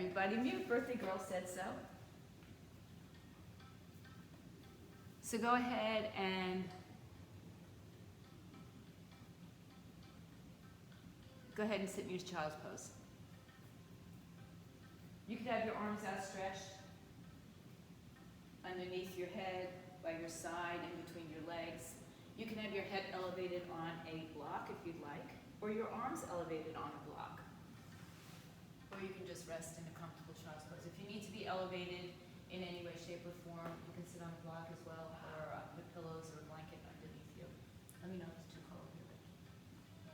Everybody mute, birthday girl said so. So go ahead and sit in your child's pose. You could have your arms outstretched underneath your head, by your side, in between your legs. You can have your head elevated on a block if you'd like, or your arms elevated on a block. Or you can just rest in a comfortable child's pose. If you need to be elevated in any way, shape, or form, you can sit on a block as well, or put pillows or a blanket underneath you. Let me know if it's too cold here.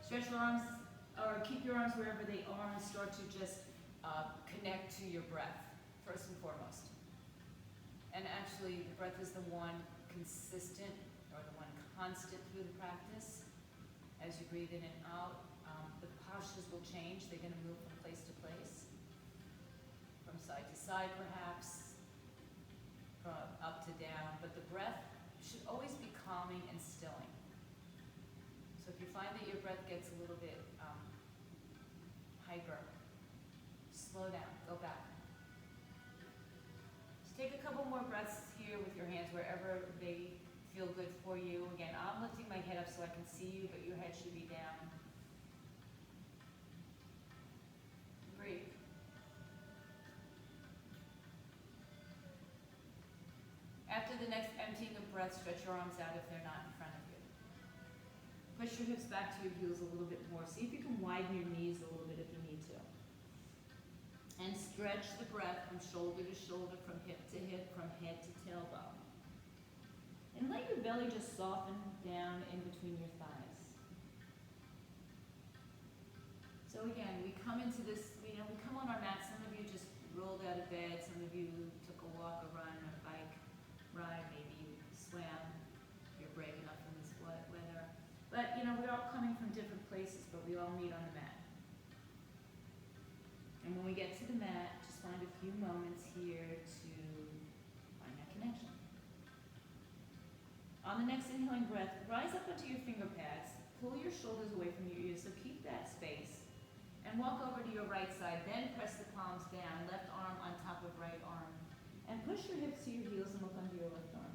Stretch your arms, or keep your arms wherever they are, and start to just connect to your breath, first and foremost. And actually, the breath is the one consistent, or the one constant through the practice. As you breathe in and out, the postures will change. They're going to move from place to place, from side to side perhaps, from up to down. But the breath should always be calming and stilling. So if you find that your breath gets a little bit hyper, slow down, go back. Take a couple more breaths here with your hands wherever they feel good for you. Again, I'm lifting my head up so I can see you, but your head should be down. Breathe. After the next emptying of breath, stretch your arms out if they're not in front of you. Push your hips back to your heels a little bit more. See if you can widen your knees a little bit if you need to. And stretch the breath from shoulder to shoulder, from hip to hip, from head to tailbone. And let your belly just soften down in between your thighs. So again, we come into this, we come on our mat. Some of you just rolled out of bed. Some of you took a walk, a run, a bike ride. Maybe you swam. You're brave enough in this weather. But we're all coming from different places, but we all meet on the mat. And when we get to the mat, just find a few moments here to find that connection. On the next inhaling breath, rise up onto your finger pads, pull your shoulders away from your ears, so keep that space. And walk over to your right side, then press the palms down, left arm on top of right arm. And push your hips to your heels and look under your left arm.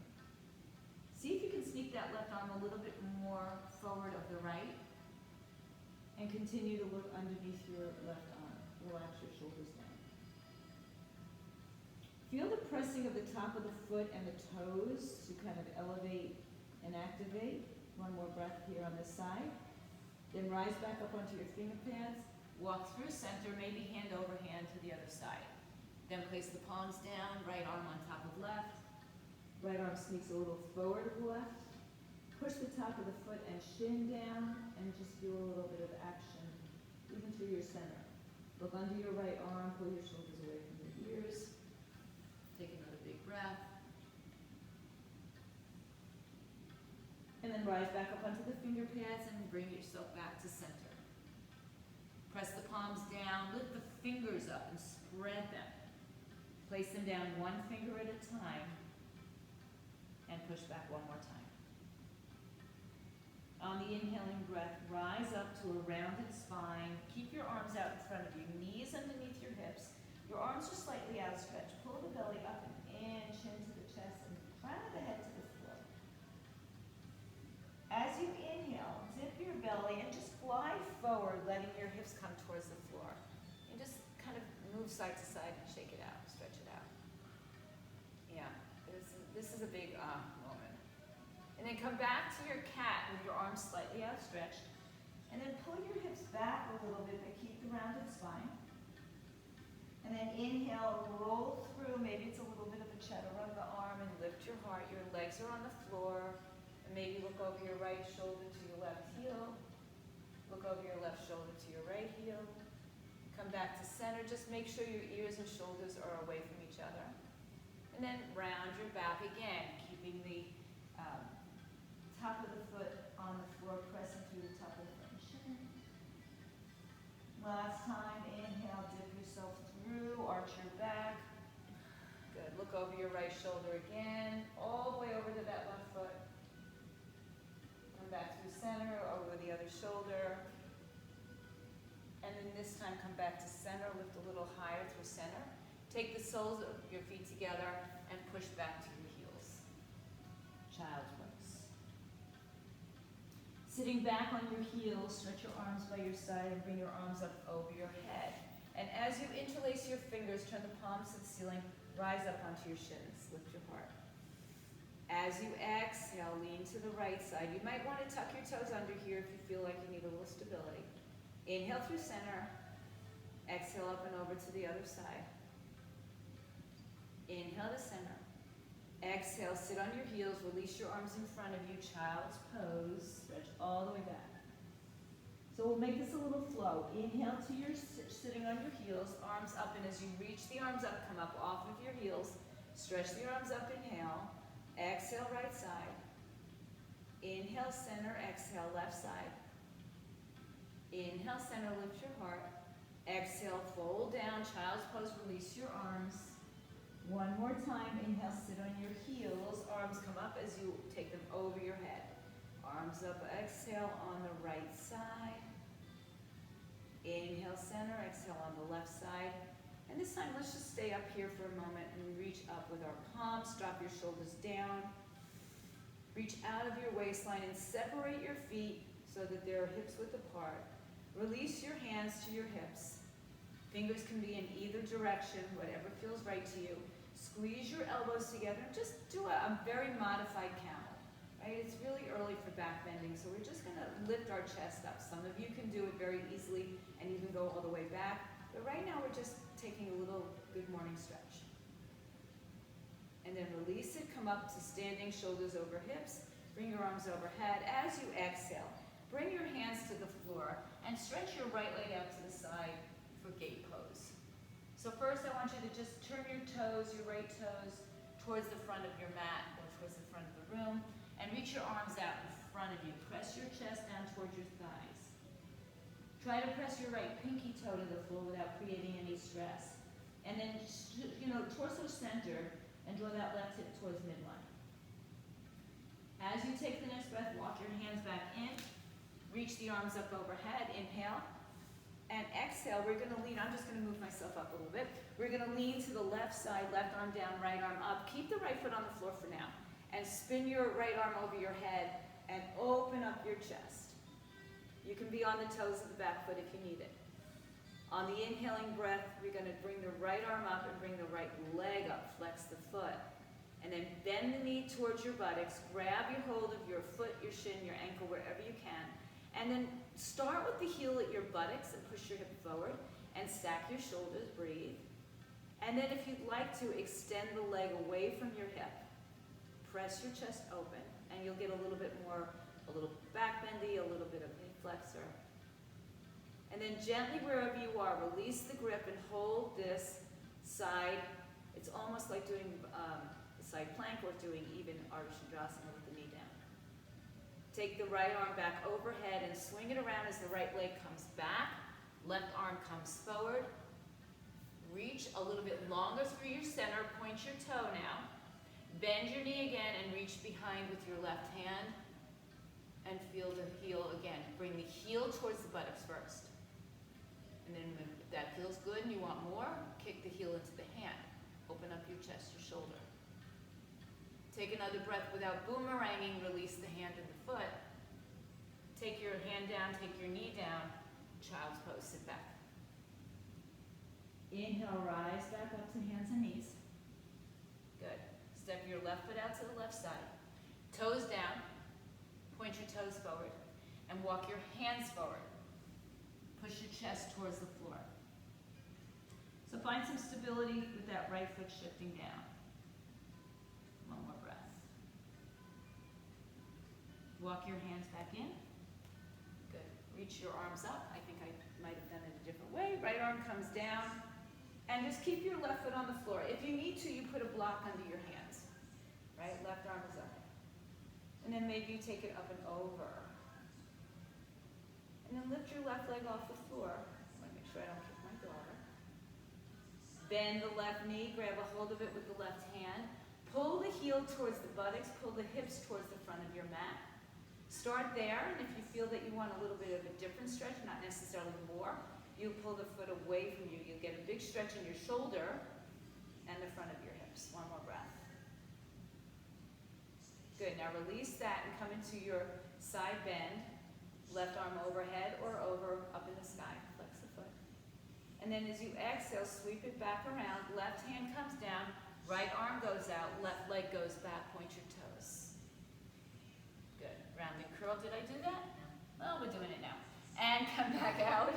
See if you can sneak that left arm a little bit more forward of the right. And continue to look underneath your left arm. Relax your shoulders down. Feel the pressing of the top of the foot and the toes to kind of elevate and activate. One more breath here on this side. Then rise back up onto your finger pads. Walk through center, maybe hand over hand to the other side. Then place the palms down, right arm on top of left. Right arm sneaks a little forward of the left. Push the top of the foot and shin down, and just do a little bit of action, even through your center. Look under your right arm, pull your shoulders away from your ears. Take another big breath. And then rise back up onto the finger pads and bring yourself back to center. Press the palms down, lift the fingers up and spread them. Place them down one finger at a time and push back one more time. On the inhaling breath, rise up to a rounded spine. Keep your arms out in front of you, knees underneath your hips. Your arms are slightly outstretched. Pull the belly up and in, chin to the chest, and crown of the head to the floor. As you inhale, zip your belly and just glide forward, letting your hips come towards the floor. And just kind of move side to side and shake it out, stretch it out. Yeah, this is a big moment. And then come back to your cat with your arms slightly outstretched. And then pull your hips back a little bit, but keep the rounded spine. And then inhale, roll through. Maybe it's a little bit of a chaturanga arm, and lift your heart. Your legs are on the floor. And maybe look over your right shoulder to your left heel. Look over your left shoulder to your right heel. Come back to center. Just make sure your ears and shoulders are away from each other. And then round your back again, keeping the top of the foot on the floor, pressing through the top of the foot and shin. Last time, inhale, dip yourself through, arch your back. Good, look over your right shoulder again, all the way over to that left foot. Come back through center, over the other shoulder. And then then this time come back to center, lift a little higher through center. Take the soles of your feet together and push back to your heels. Child's pose. Sitting back on your heels, stretch your arms by your side and bring your arms up over your head. And as you interlace your fingers, turn the palms to the ceiling, rise up onto your shins, lift your heart. As you exhale, lean to the right side. You might want to tuck your toes under here if you feel like you need a little stability. Inhale through center, exhale up and over to the other side. Inhale to center. Exhale, sit on your heels, release your arms in front of you, child's pose. Stretch all the way back. So we'll make this a little flow. Inhale to your sitting on your heels, arms up, and as you reach the arms up, come up off of your heels. Stretch the arms up, inhale. Exhale, right side. Inhale, center, exhale, left side. Inhale, center, lift your heart. Exhale, fold down, child's pose, release your arms. One more time, inhale, sit on your heels. Arms come up as you take them over your head. Arms up, exhale on the right side. Inhale, center, exhale on the left side. And this time, let's just stay up here for a moment and we reach up with our palms, drop your shoulders down. Reach out of your waistline and separate your feet so that they're hips width apart. Release your hands to your hips. Fingers can be in either direction, whatever feels right to you. Squeeze your elbows together and just do a very modified camel. Right? It's really early for back bending, so we're just gonna lift our chest up. Some of you can do it very easily and even go all the way back. But right now we're just taking a little good morning stretch. And then release it, come up to standing, shoulders over hips. Bring your arms overhead. As you exhale, bring your hands to the floor and stretch your right leg out to the side for gate pose. So first I want you to just turn your toes, your right toes, towards the front of your mat or towards the front of the room and reach your arms out in front of you. Press your chest down towards your thighs. Try to press your right pinky toe to the floor without creating any stress. And then, torso center and draw that left hip towards midline. As you take the next breath, walk your hands back in. Reach the arms up overhead. Inhale. And exhale, we're going to lean. I'm just going to move myself up a little bit. We're going to lean to the left side, left arm down, right arm up. Keep the right foot on the floor for now. And spin your right arm over your head and open up your chest. You can be on the toes of the back foot if you need it. On the inhaling breath, we're going to bring the right arm up and bring the right leg up. Flex the foot. And then bend the knee towards your buttocks. Grab your hold of your foot, your shin, your ankle, wherever you can. And then start with the heel at your buttocks and push your hip forward and stack your shoulders, breathe. And then if you'd like to, extend the leg away from your hip. Press your chest open and you'll get a little bit more, a little back bendy, a little bit of knee flexor. And then gently wherever you are, release the grip and hold this side. It's almost like doing the side plank or doing even Ardha Chandrasana with the knee down. Take the right arm back overhead and swing it around as the right leg comes back. Left arm comes forward. Reach a little bit longer through your center. Point your toe now. Bend your knee again and reach behind with your left hand. And feel the heel again. Bring the heel towards the buttocks first. And then if that feels good and you want more, kick the heel into the hand. Open up your chest, your shoulder. Take another breath without boomeranging. Release the hand and the foot. Take your hand down, take your knee down. Child's pose, sit back. Inhale, rise back up to hands and knees. Good. Step your left foot out to the left side. Toes down. Point your toes forward. And walk your hands forward. Push your chest towards the floor. So find some stability with that right foot shifting down. One more breath. Walk your hands back in. Good. Reach your arms up. I think I might have done it a different way. Right arm comes down. And just keep your left foot on the floor. If you need to, you put a block under your hands. Right? Left arm is up. And then maybe you take it up and over. And then lift your left leg off the floor. I want to make sure I don't kick my daughter. Bend the left knee. Grab a hold of it with the left hand. Pull the heel towards the buttocks. Pull the hips towards the front of your mat. Start there, and if you feel that you want a little bit of a different stretch, not necessarily more, you pull the foot away from you. You'll get a big stretch in your shoulder and the front of your hips. One more breath. Good, now release that and come into your side bend. Left arm overhead or over, up in the sky. Flex the foot. And then as you exhale, sweep it back around. Left hand comes down, right arm goes out, left leg goes back, point your toes. Good, round and curl. Did I do that? No. Well, we're doing it now. And come back out.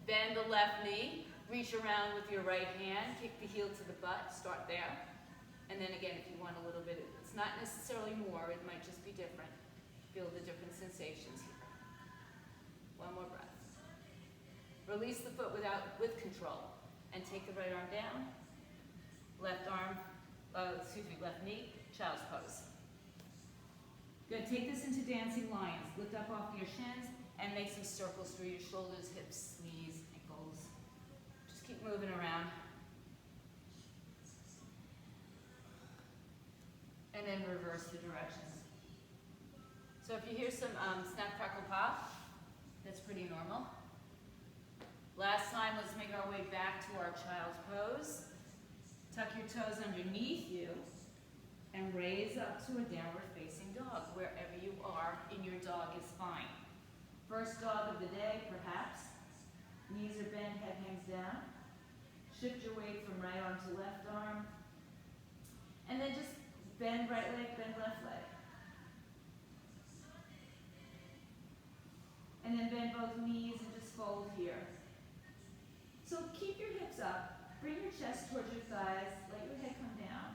Bend the left knee, reach around with your right hand, kick the heel to the butt, start there. And then again, if you want a little bit, it's not necessarily more, it might just be different. Feel the different sensations here. One more breath. Release the foot with control. And take the right arm down. Left knee, child's pose. Good, take this into dancing lions. Lift up off your shins and make some circles through your shoulders, hips, knees, ankles. Just keep moving around. And then reverse the directions. So if you hear some snap, crackle, pop, that's pretty normal. Last time, let's make our way back to our child's pose. Tuck your toes underneath you and raise up to a downward facing dog. Wherever you are in your dog is fine. First dog of the day, perhaps. Knees are bent, head hangs down. Shift your weight from right arm to left arm. And then just bend right leg, bend left leg. And then bend both knees and just fold here. So keep your hips up, bring your chest towards your thighs, let your head come down,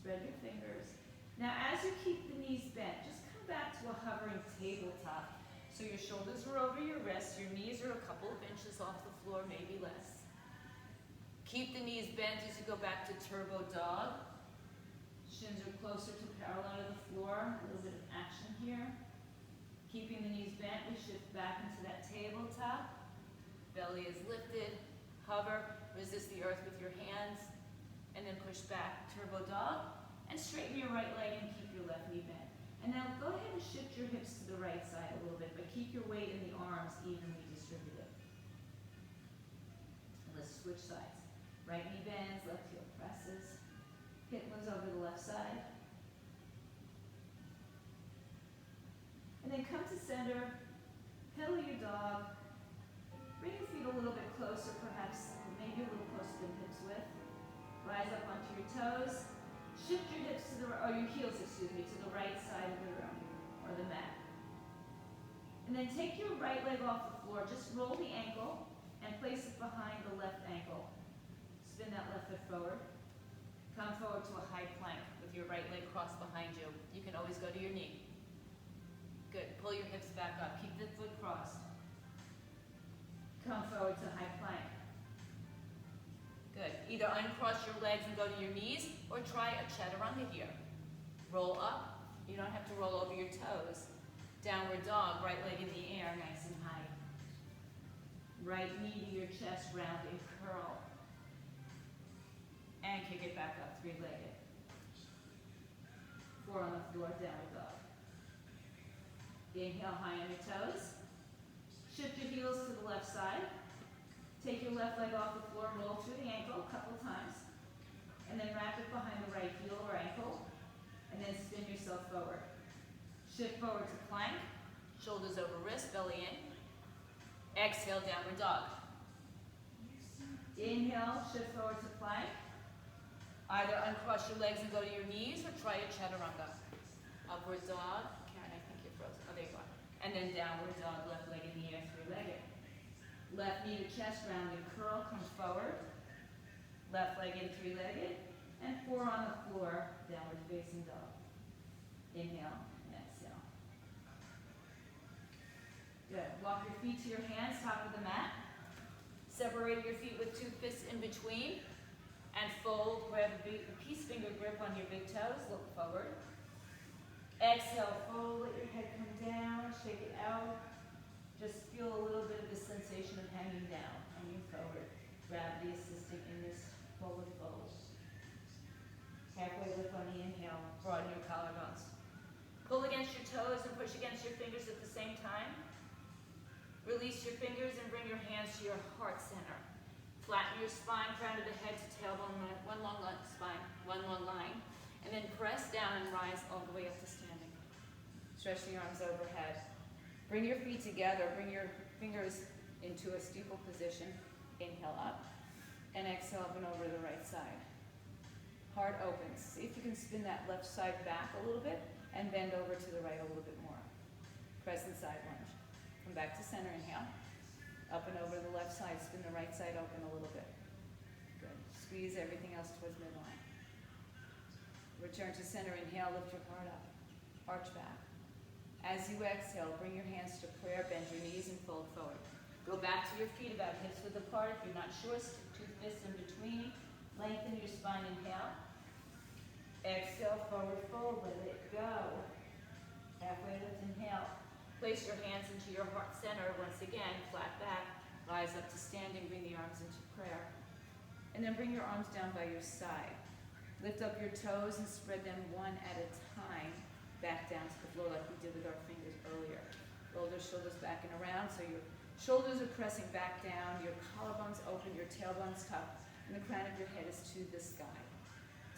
spread your fingers. Now as you keep the knees bent, just come back to a hovering tabletop. So your shoulders are over your wrists, your knees are a couple of inches off the floor, maybe less. Keep the knees bent as you go back to turbo dog. Shins are closer to parallel to the floor, a little bit of action here. Keeping the knees bent, we shift back into that tabletop. Belly is lifted, hover, resist the earth with your hands, and then push back, turbo dog, and straighten your right leg and keep your left knee bent. And now go ahead and shift your hips to the right side a little bit, but keep your weight in the arms evenly distributed. And let's switch sides. Right knee bends, left heel presses. Hip moves over the left side. And then come to center, pedal your dog. Bring your feet a little bit closer, perhaps maybe a little closer than hips width. Rise up onto your toes. Shift your hips to the, or your heels, excuse me, to the right side of the room, or the mat. And then take your right leg off the floor. Just roll the ankle and place it behind the left ankle. Spin that left foot forward. Come forward to a high plank with your right leg crossed behind you. You can always go to your knee. Good. Pull your hips back up. Keep the foot crossed. Come forward to high plank. Good. Either uncross your legs and go to your knees, or try a chaturanga here. Roll up. You don't have to roll over your toes. Downward dog, right leg in the air, nice and high. Right knee to your chest, round and curl. And kick it back up, three-legged. Four on the floor, downward dog. Inhale high on your toes. Shift your heels to the left side. Take your left leg off the floor, roll through the ankle a couple times. And then wrap it behind the right heel or ankle. And then spin yourself forward. Shift forward to plank. Shoulders over wrist, belly in. Exhale, downward dog. Inhale, shift forward to plank. Either uncross your legs and go to your knees, or try a chaturanga. Upward dog. Karen, I think you're frozen. Oh, there you are. And then downward dog, left leg in the air, three-legged. Left knee to chest, round and curl, come forward. Left leg in, three-legged. And four on the floor, downward facing dog. Inhale and exhale. Good. Walk your feet to your hands, top of the mat. Separate your feet with two fists in between. And fold, grab a peace finger grip on your big toes, look forward. Exhale, fold, let your head come down, shake it out. Just feel a little bit of the sensation of hanging down, hanging forward. Gravity assisting in this forward fold. Halfway lift on the inhale, broaden your collarbones. Pull against your toes and push against your fingers at the same time. release your fingers and bring your hands to your heart center. Flatten your spine, crown of the head to tailbone, one long spine, one long line. And then press down and rise all the way up to standing. Stretch the arms overhead. Bring your feet together. Bring your fingers into a steeple position. Inhale up. And exhale up and over to the right side. Heart opens. See if you can spin that left side back a little bit and bend over to the right a little bit more. Crescent side lunge. Come back to center. Inhale. Up and over to the left side. Spin the right side open a little bit. Good. Squeeze everything else towards midline. Return to center. Inhale. Lift your heart up. Arch back. As you exhale, bring your hands to prayer. Bend your knees and fold forward. Go back to your feet about hips width apart. If you're not sure, stick two fists in between. Lengthen your spine. Inhale. Exhale. Forward fold. Let it go. Halfway lift. Inhale. Place your hands into your heart center. Once again, flat back. Rise up to standing. Bring the arms into prayer. And then bring your arms down by your side. Lift up your toes and spread them one at a time. Back down to the floor like we did with our fingers earlier. Roll your shoulders back and around so your shoulders are pressing back down. Your collarbones open. Your tailbone's tucked. And the crown of your head is to the sky.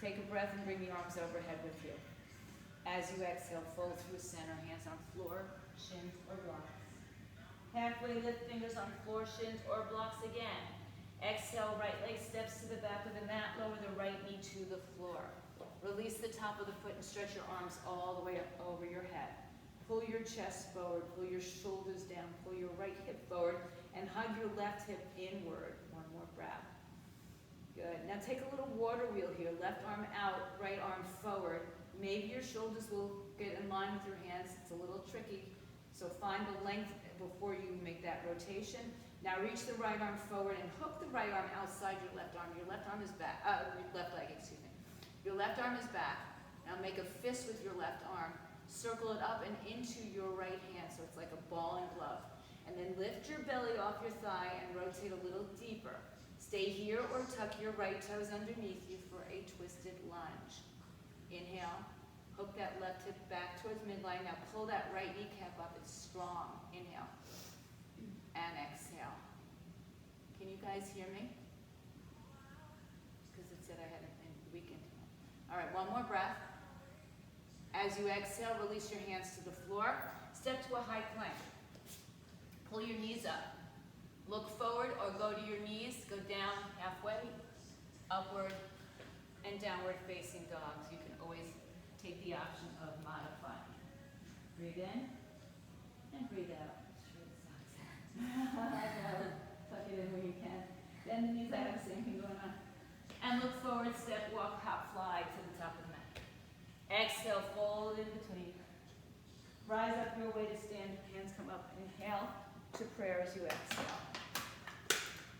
Take a breath and bring the arms overhead with you. As you exhale, fold through center. Hands on floor. Shins or blocks. Halfway lift, fingers on floor, shins or blocks again. Exhale, right leg steps to the back of the mat. Lower the right knee to the floor. Release the top of the foot and stretch your arms all the way up over your head. Pull your chest forward, pull your shoulders down, pull your right hip forward, and hug your left hip inward. One more breath. Good. Now take a little water wheel here. Left arm out, right arm forward. Maybe your shoulders will get in line with your hands. It's a little tricky. So find the length before you make that rotation. Now reach the right arm forward and hook the right arm outside your left arm. Your left arm is back, left leg, excuse me. Your left arm is back. Now make a fist with your left arm. Circle it up and into your right hand so it's like a ball and glove. And then lift your belly off your thigh and rotate a little deeper. Stay here or tuck your right toes underneath you for a twisted lunge. Inhale. Hook that left hip back towards midline. Now pull that right kneecap up. It's strong. Inhale. And exhale. Can you guys hear me? Because it said I had a weekend. All right, one more breath. As you exhale, release your hands to the floor. Step to a high plank. Pull your knees up. Look forward or go to your knees. Go down halfway, upward, and downward facing dogs. You can always take the option of modifying. Breathe in and breathe out. Tuck it in where you can. Bend the knees. I have the same thing going on. And look forward, step, walk, hop, fly to the top of the mat. Exhale, fold in between. Rise up your way to stand. Hands come up. Inhale to prayer as you exhale.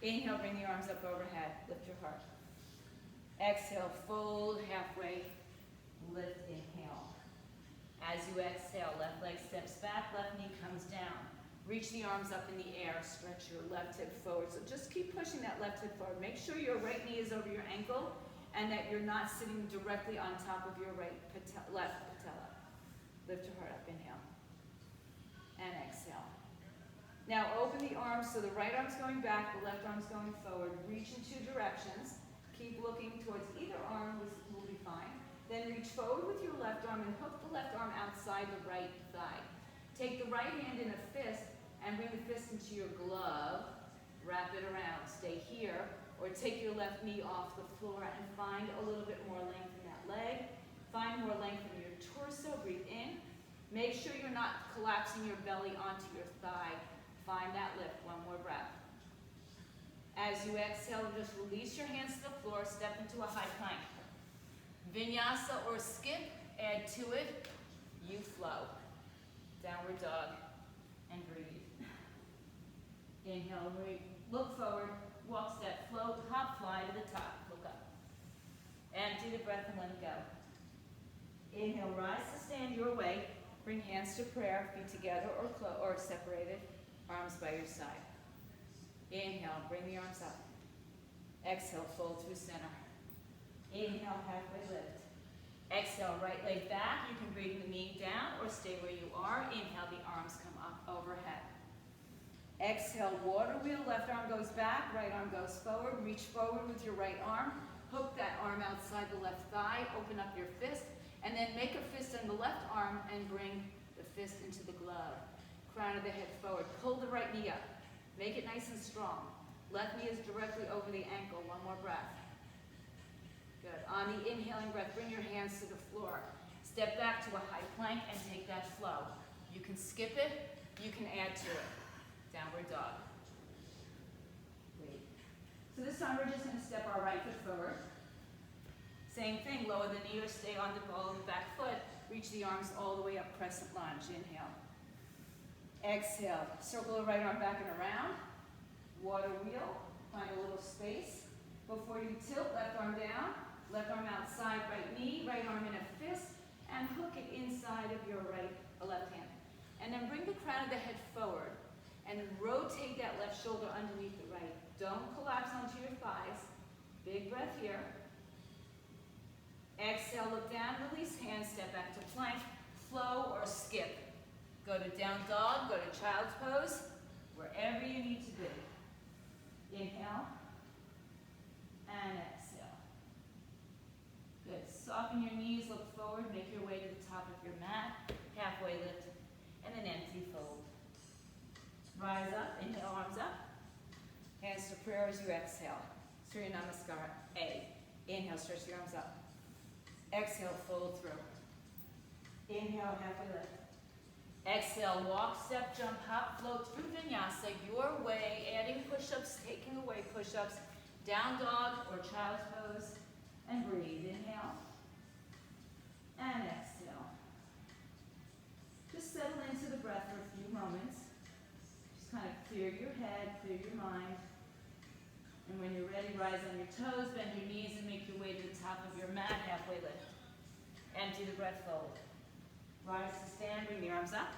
Inhale, bring the arms up overhead. Lift your heart. Exhale, fold halfway. Lift, inhale. As you exhale, left leg steps back, left knee comes down. Reach the arms up in the air, stretch your left hip forward. So just keep pushing that left hip forward. Make sure your right knee is over your ankle and that you're not sitting directly on top of your left patella. Lift your heart up, inhale. And exhale. Now open the arms so the right arm's going back, the left arm's going forward. Reach in two directions. Keep looking towards either arm, will be fine. Then reach forward with your left arm and hook the left arm outside the right thigh. Take the right hand in a fist and bring the fist into your glove. Wrap it around. Stay here or take your left knee off the floor and find a little bit more length in that leg. Find more length in your torso. Breathe in. Make sure you're not collapsing your belly onto your thigh. Find that lift. One more breath. As you exhale, just release your hands to the floor. Step into a high plank. Vinyasa or skip, add to it, you flow. Downward dog, and breathe. Inhale, look forward, walk, step, float, hop, fly to the top, look up. Empty the breath and let it go. Inhale, rise to stand your way. Bring hands to prayer, feet together or separated, arms by your side. Inhale, bring the arms up. Exhale, fold through center. Inhale, halfway lift. Exhale, right leg back. You can bring the knee down or stay where you are. Inhale, the arms come up overhead. Exhale, water wheel, left arm goes back, right arm goes forward. Reach forward with your right arm. Hook that arm outside the left thigh, open up your fist, and then make a fist on the left arm and bring the fist into the glove. Crown of the head forward. Pull the right knee up. Make it nice and strong. Left knee is directly over the ankle. One more breath. Good. On the inhaling breath, bring your hands to the floor. Step back to a high plank and take that flow. You can skip it, you can add to it. Downward dog. Great. So this time we're just going to step our right foot forward. Same thing, lower the knee or stay on the ball of the back foot. Reach the arms all the way up, crescent lunge. Inhale. Exhale. Circle the right arm back and around. Water wheel. Find a little space. Before you tilt, left arm down. Left arm outside, right knee. Right arm in a fist. And hook it inside of your left hand. And then bring the crown of the head forward. And rotate that left shoulder underneath the right. Don't collapse onto your thighs. Big breath here. Exhale, look down, release hands, step back to plank, flow or skip. Go to down dog, go to child's pose, wherever you need to be. Inhale and exhale. Good. Soften your knees, look forward, make your way to the top of your mat. Halfway lift, and then empty fold. Rise up, inhale, arms up. Hands to prayer as you exhale. Surya Namaskar, A. Inhale, stretch your arms up. Exhale, fold through. Inhale, halfway lift. Exhale, walk, step, jump, hop, float through vinyasa your way, adding push-ups, taking away push-ups, down dog or child's pose, and breathe. Inhale, and exhale. Just settle into the breath for a few moments. Just kind of clear your head, clear your mind. And when you're ready, rise on your toes, bend your knees, and make your way to the top of your mat, halfway lift. Empty the breath, fold. Rise to stand, bring the arms up.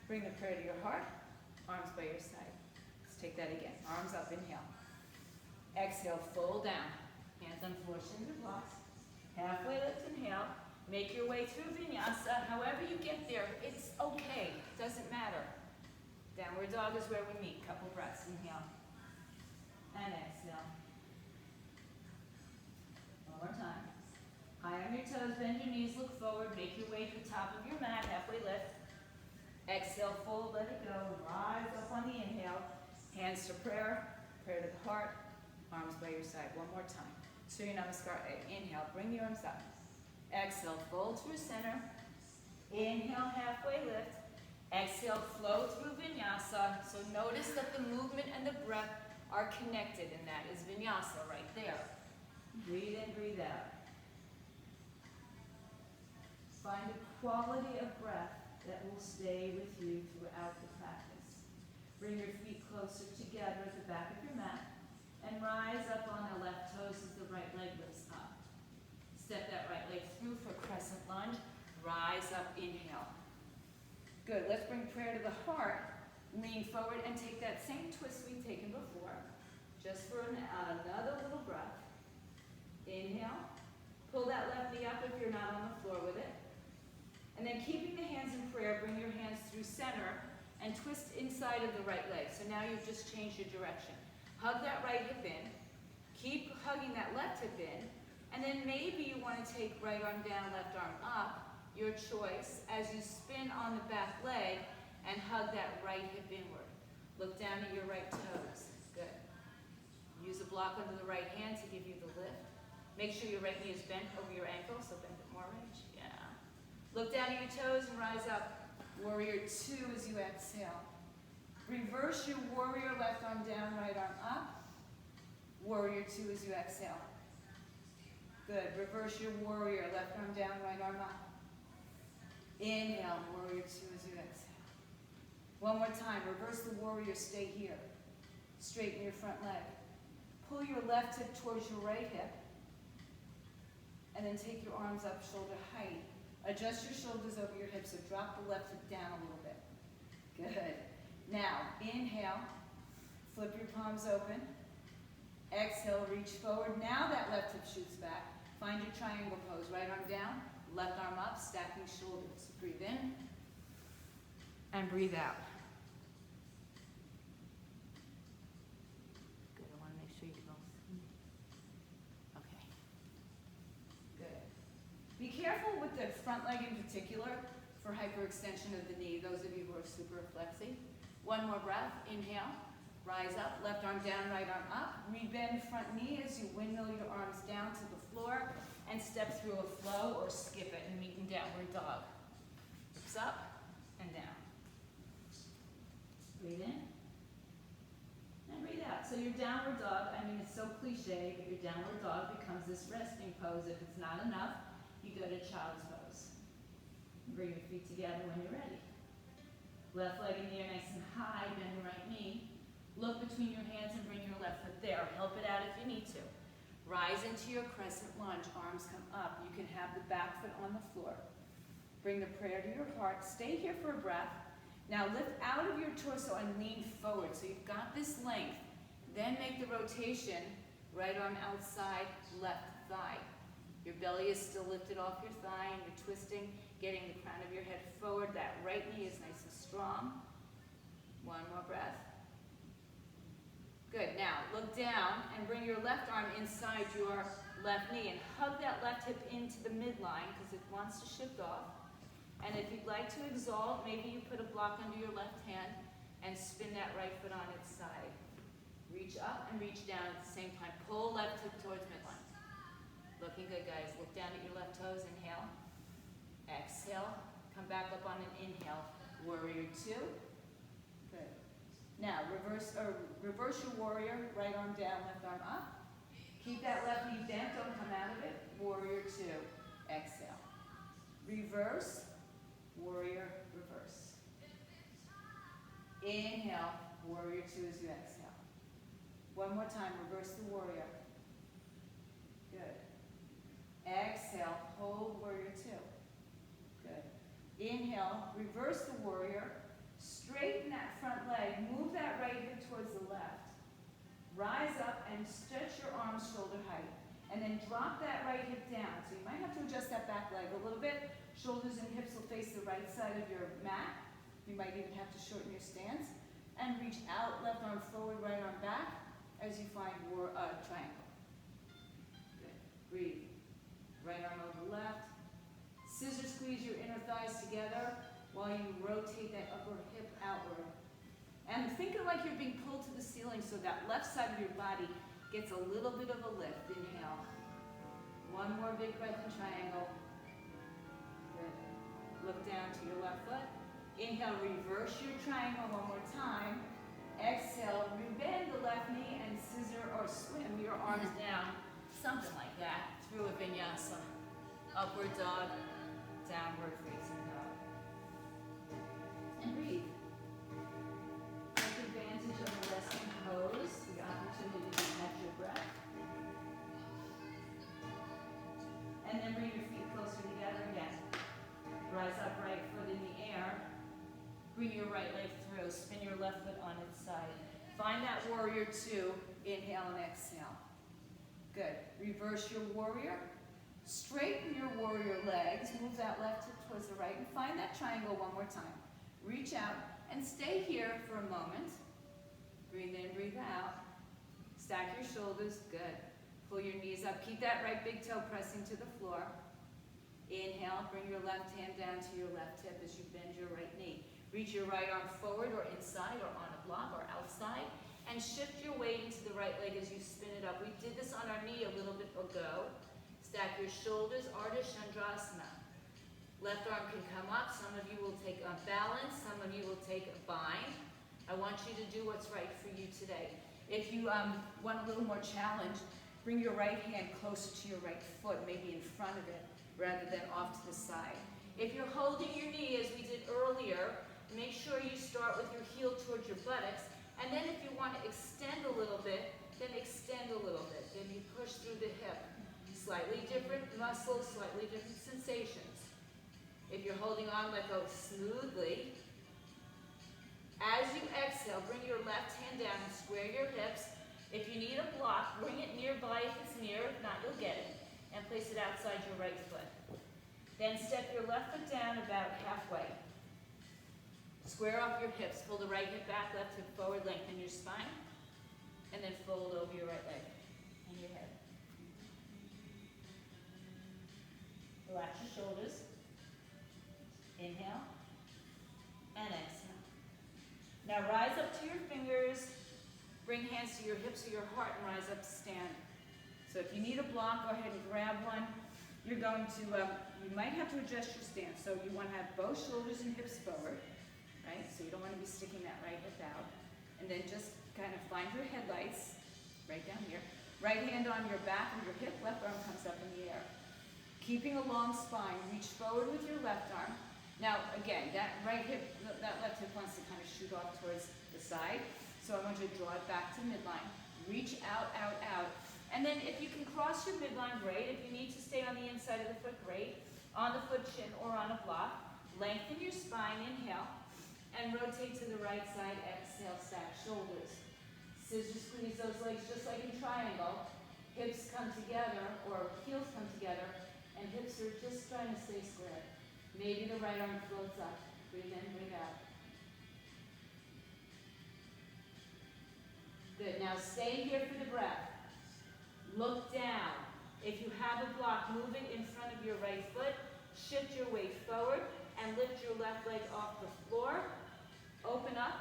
Bring the prayer to your heart, arms by your side. Let's take that again. Arms up, inhale. Exhale, fold down. Hands on floor, shins or blocks. Halfway lift, inhale. Make your way through vinyasa. However you get there, it's okay. Doesn't matter. Downward dog is where we meet. Couple breaths. Inhale. And exhale. One more time. High on your toes, bend your knees, look forward, make your way to the top of your mat, halfway lift. Exhale, fold, let it go, rise up on the inhale. Hands to prayer, prayer to the heart, arms by your side. One more time. Surya Namaskar, A. Inhale, bring the arms up. Exhale, fold through center. Inhale, halfway lift. Exhale, flow through vinyasa. So notice that the movement and the breath are connected, and that is vinyasa right there. Breathe in, breathe out. Find a quality of breath that will stay with you throughout the practice. Bring your feet closer together at the back of your mat and rise up on the left toes as the right leg lifts up. Step that right leg through for crescent lunge. Rise up, inhale. Good, let's bring prayer to the heart. Lean forward and take that same twist we've taken before. Just for another little breath. Inhale. Pull that left knee up if you're not on the floor with it. And then keeping the hands in prayer, bring your hands through center and twist inside of the right leg. So now you've just changed your direction. Hug that right hip in. Keep hugging that left hip in. And then maybe you want to take right arm down, left arm up. Your choice as you spin on the back leg and hug that right hip inward. Look down at your right toes. Good. Use a block under the right hand to give you the lift. Make sure your right knee is bent over your ankle, so bend it more range. Yeah. Look down at your toes and rise up. Warrior 2 as you exhale. Reverse your warrior, left arm down, right arm up. Warrior 2 as you exhale. Good. Reverse your warrior, left arm down, right arm up. Inhale, warrior 2 as you exhale. One more time. Reverse the warrior, stay here. Straighten your front leg. Pull your left hip towards your right hip. And then take your arms up shoulder height. Adjust your shoulders over your hips, so drop the left hip down a little bit. Good. Now, inhale. Flip your palms open. Exhale, reach forward. Now that left hip shoots back. Find your triangle pose. Right arm down, left arm up, stacking shoulders. Breathe in and breathe out. with the front leg in particular for hyperextension of the knee, those of you who are super flexy. One more breath, inhale, rise up, left arm down, right arm up. Rebend front knee as you windmill your arms down to the floor and step through a flow or skip it and meet in downward dog. Hips up and down. Breathe in and breathe out. So your downward dog, I mean, it's so cliche, but your downward dog becomes this resting pose. If it's not enough, you go to child's pose. Bring your feet together when you're ready. Left leg in the air nice and high, bend your right knee. Look between your hands and bring your left foot there. Help it out if you need to. Rise into your crescent lunge, arms come up. You can have the back foot on the floor. Bring the prayer to your heart. Stay here for a breath. Now lift out of your torso and lean forward. So you've got this length. Then make the rotation, right arm outside, left thigh. Your belly is still lifted off your thigh and you're twisting, getting the crown of your head forward. That right knee is nice and strong. One more breath. Good. Now look down and bring your left arm inside your left knee and hug that left hip into the midline because it wants to shift off. And if you'd like to exalt, maybe you put a block under your left hand and spin that right foot on its side. Reach up and reach down at the same time. Pull left hip towards midline. Looking good, guys. Look down at your left toes. Inhale. Exhale. Come back up on an inhale. Warrior two. Good. Now, reverse your warrior. Right arm down, left arm up. Keep that left knee bent. Don't come out of it. Warrior two. Exhale. Reverse. Warrior, reverse. Inhale. Warrior two as you exhale. One more time. Reverse the warrior. Good. Exhale. Hold warrior two. Good. Inhale. Reverse the warrior. Straighten that front leg. Move that right hip towards the left. Rise up and stretch your arms shoulder height. And then drop that right hip down. So you might have to adjust that back leg a little bit. Shoulders and hips will face the right side of your mat. You might even have to shorten your stance. And reach out, left arm forward, right arm back, as you find triangle. Good. Breathe. Right arm over left. Scissor squeeze your inner thighs together while you rotate that upper hip outward. And think of it like you're being pulled to the ceiling so that left side of your body gets a little bit of a lift. Inhale. One more big breath in triangle. Good. Look down to your left foot. Inhale, reverse your triangle one more time. Exhale, rebend the left knee and scissor or swim your arms down, something like that, through a vinyasa. Upward dog, downward facing dog. And breathe. Take advantage of the resting pose, the opportunity to catch your breath. And then bring your feet closer together again. Rise up, right foot in the air. Bring your right leg through. Spin your left foot on its side. Find that warrior two. Inhale and exhale. Good. Reverse your warrior. Straighten your warrior legs. Move that left hip towards the right. And find that triangle one more time. Reach out and stay here for a moment. Breathe in, breathe out. Stack your shoulders. Good. Pull your knees up. Keep that right big toe pressing to the floor. Inhale. Bring your left hand down to your left hip as you bend your right knee. Reach your right arm forward or inside or on a block or outside and shift your weight into the right leg as you spin it up. We did this on our knee a little bit ago. Stack your shoulders, Ardha Chandrasana. Left arm can come up. Some of you will take a balance. Some of you will take a bind. I want you to do what's right for you today. If you want a little more challenge, bring your right hand closer to your right foot, maybe in front of it, rather than off to the side. If you're holding your knee, as we did earlier, make sure you start with your heel towards your buttocks, and then if you want to extend a little bit, then extend a little bit. Then you push through the hip. Slightly different muscles, slightly different sensations. If you're holding on, let go smoothly. As you exhale, bring your left hand down and square your hips. If you need a block, bring it nearby if it's near. If not, you'll get it. And place it outside your right foot. Then step your left foot down about halfway. Square off your hips. Pull the right hip back, left hip forward, lengthen your spine. And then fold over your right leg and your head. Relax your shoulders. Inhale and exhale. Now rise up to your fingers. Bring hands to your hips or your heart and rise up to stand. So if you need a block, go ahead and grab one. You're going to, you might have to adjust your stance. So you want to have both shoulders and hips forward, right? So you don't want to be sticking that right hip out. And then just kind of find your headlights right down here. Right hand on your back and your hip, left arm comes up in the air. Keeping a long spine, reach forward with your left arm. Now again, that right hip, that left hip wants to kind of shoot off towards the side. So I want you to draw it back to midline. Reach out, out, out. And then if you can cross your midline, great. If you need to stay on the inside of the foot, great. On the foot shin or on a block. Lengthen your spine, inhale. And rotate to the right side, exhale, stack shoulders. Scissor squeeze those legs just like in triangle. Hips come together, or heels come together, and hips are just trying to stay square. Maybe the right arm floats up. Breathe in, breathe out. Good, now stay here for the breath. Look down. If you have a block, move it in front of your right foot. Shift your weight forward and lift your left leg off the floor. Open up.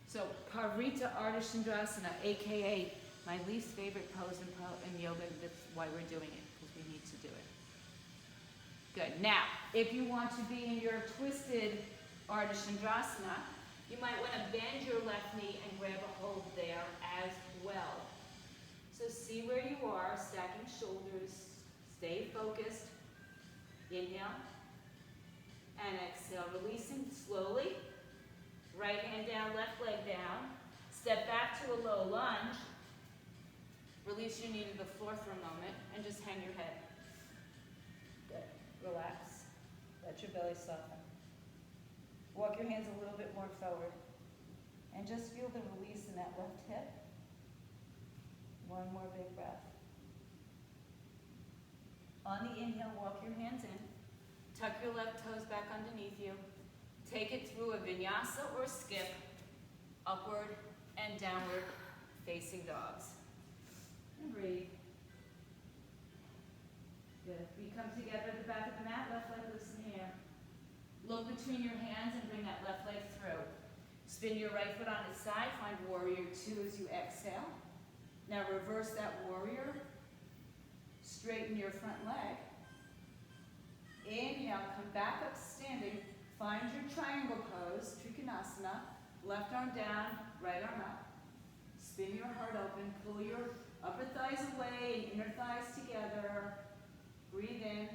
So Parvrita Ardha Chandrasana, aka my least favorite pose in yoga. That's why we're doing it, because we need to do it. Good. Now, if you want to be in your twisted Ardha Chandrasana, you might want to bend your left knee and grab a hold there as well. So see where you are, stacking shoulders. Stay focused. Inhale and exhale, releasing slowly. Right hand down, left leg down. Step back to a low lunge. Release your knee to the floor for a moment and just hang your head. Good. Relax. Let your belly soften. Walk your hands a little bit more forward. And just feel the release in that left hip. One more big breath. On the inhale, walk your hands in. Tuck your left toes back underneath you. Take it through a vinyasa or skip, upward and downward facing dogs. And breathe. Good. Feet come together at the back of the mat, left leg loose in the air. Look between your hands and bring that left leg through. Spin your right foot on its side, find warrior two as you exhale. Now reverse that warrior. Straighten your front leg. Inhale, come back up standing. Find your triangle pose, Trikonasana. Left arm down, right arm up. Spin your heart open. Pull your upper thighs away and inner thighs together. Breathe in.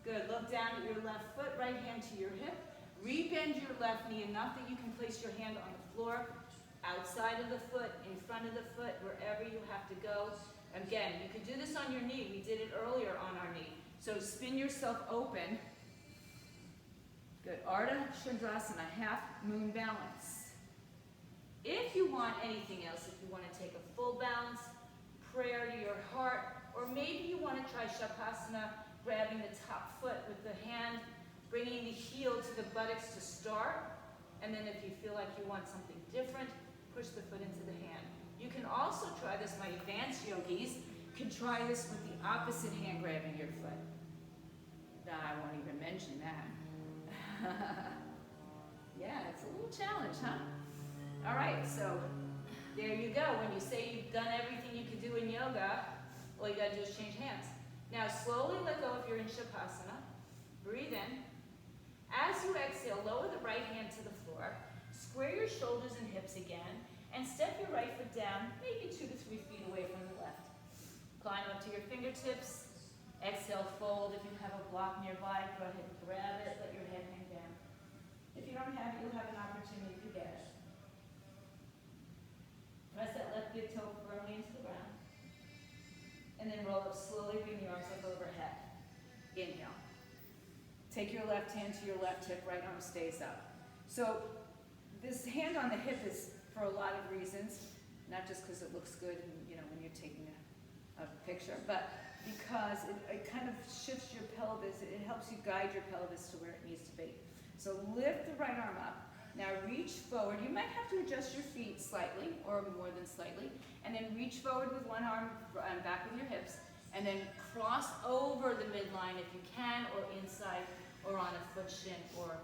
Good. Look down at your left foot, right hand to your hip. Rebend your left knee enough that you can place your hand on the floor, outside of the foot, in front of the foot, wherever you have to go. Again, you could do this on your knee. We did it earlier on our knee. So spin yourself open. Good. Ardha Chandrasana, half moon balance. If you want anything else, if you want to take a full balance, prayer to your heart, or maybe you want to try Shavasana, grabbing the top foot with the hand, bringing the heel to the buttocks to start, and then if you feel like you want something different, push the foot into the hand. You can also try this, my advanced yogis can try this with the opposite hand grabbing your foot. I won't even mention that. Yeah, it's a little challenge, huh? All right, so there you go. When you say you've done everything you can do in yoga, all you gotta do is change hands. Now slowly let go if you're in Shavasana. Breathe in. As you exhale, lower the right hand to the floor. Square your shoulders and hips again. And step your right foot down, maybe 2 to 3 feet away from the left. Climb up to your fingertips. Exhale, fold. If you have a block nearby, go ahead and grab it. Let your head hang down. If you don't have it, you'll have an opportunity to get it. Press that left big toe firmly into the ground. And then roll up slowly, bring the arms up overhead. Inhale. Take your left hand to your left hip, right arm stays up. So this hand on the hip is for a lot of reasons, not just because it looks good, when you're taking a picture, but because it kind of shifts your pelvis. It helps you guide your pelvis to where it needs to be. So lift the right arm up. Now reach forward. You might have to adjust your feet slightly, or more than slightly, and then reach forward with one arm back with your hips. And then cross over the midline if you can, or inside, or on a foot shin, or